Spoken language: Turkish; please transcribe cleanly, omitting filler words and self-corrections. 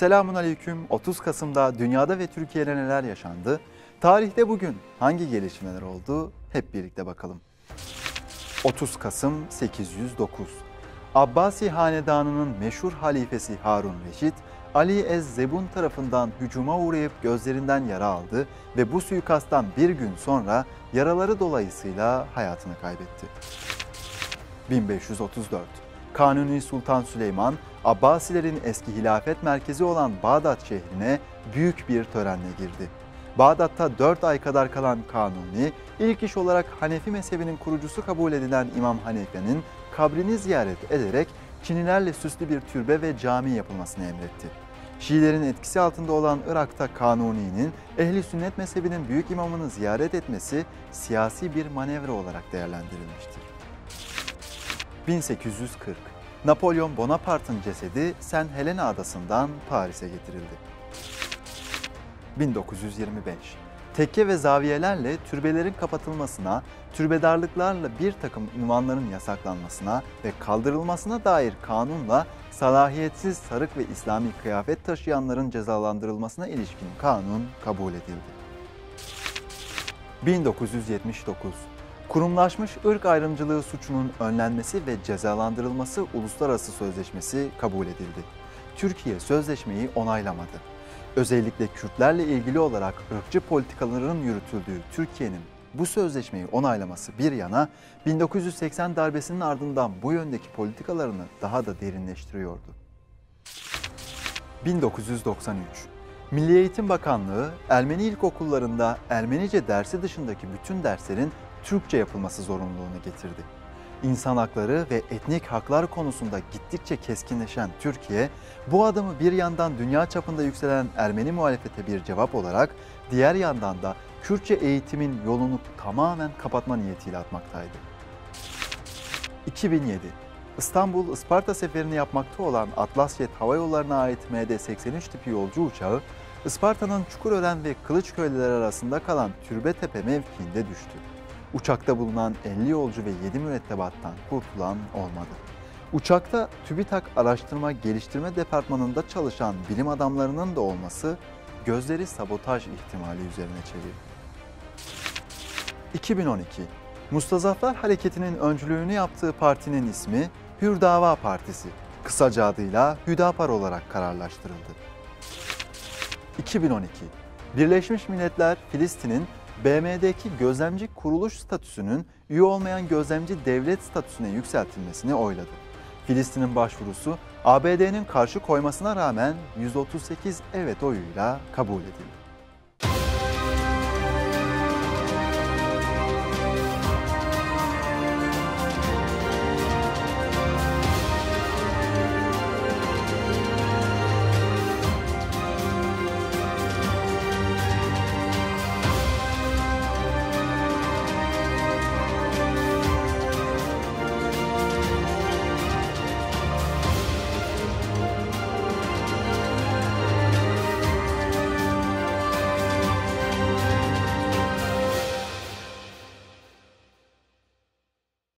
Selamun Aleyküm. 30 Kasım'da dünyada ve Türkiye'de neler yaşandı? Tarihte bugün hangi gelişmeler oldu? Hep birlikte bakalım. 30 Kasım 809. Abbasi Hanedanı'nın meşhur halifesi Harun Reşit, Ali Ez-Zebun tarafından hücuma uğrayıp gözlerinden yara aldı ve bu suikasttan bir gün sonra yaraları dolayısıyla hayatını kaybetti. 1534. Kanuni Sultan Süleyman, Abbasilerin eski hilafet merkezi olan Bağdat şehrine büyük bir törenle girdi. Bağdat'ta 4 ay kadar kalan Kanuni, ilk iş olarak Hanefi mezhebinin kurucusu kabul edilen İmam Hanefe'nin kabrini ziyaret ederek çinilerle süslü bir türbe ve cami yapılmasını emretti. Şiilerin etkisi altında olan Irak'ta Kanuni'nin Ehl-i Sünnet mezhebinin büyük imamını ziyaret etmesi siyasi bir manevra olarak değerlendirilmiştir. 1840. Napolyon Bonaparte'ın cesedi Saint Helena adasından Paris'e getirildi. 1925. Tekke ve zaviyelerle türbelerin kapatılmasına, türbedarlıklarla bir takım ünvanların yasaklanmasına ve kaldırılmasına dair kanunla salahiyetsiz sarık ve İslami kıyafet taşıyanların cezalandırılmasına ilişkin kanun kabul edildi. 1979. Kurumlaşmış ırk ayrımcılığı suçunun önlenmesi ve cezalandırılması uluslararası sözleşmesi kabul edildi. Türkiye sözleşmeyi onaylamadı. Özellikle Kürtlerle ilgili olarak ırkçı politikaların yürütüldüğü Türkiye'nin bu sözleşmeyi onaylaması bir yana 1980 darbesinin ardından bu yöndeki politikalarını daha da derinleştiriyordu. 1993. Milli Eğitim Bakanlığı, Ermeni ilkokullarında Ermenice dersi dışındaki bütün derslerin Türkçe yapılması zorunluluğunu getirdi. İnsan hakları ve etnik haklar konusunda gittikçe keskinleşen Türkiye, bu adımı bir yandan dünya çapında yükselen Ermeni muhalefete bir cevap olarak, diğer yandan da Kürtçe eğitimin yolunu tamamen kapatma niyetiyle atmaktaydı. 2007. İstanbul-Isparta seferini yapmakta olan Atlasjet Hava Yolları'na ait MD-83 tipi yolcu uçağı, Isparta'nın Çukurören ve Kılıçköy'ler arasında kalan Türbetepe mevkiinde düştü. Uçakta bulunan 50 yolcu ve 7 mürettebattan kurtulan olmadı. Uçakta TÜBİTAK Araştırma Geliştirme Departmanı'nda çalışan bilim adamlarının da olması gözleri sabotaj ihtimali üzerine çevirdi. 2012. Mustazaflar Hareketi'nin öncülüğünü yaptığı partinin ismi Hür Dava Partisi, kısaca adıyla Hüdapar olarak kararlaştırıldı. 2012. Birleşmiş Milletler, Filistin'in BM'deki gözlemci kuruluş statüsünün üye olmayan gözlemci devlet statüsüne yükseltilmesini oyladı. Filistin'in başvurusu ABD'nin karşı koymasına rağmen 138 evet oyuyla kabul edildi.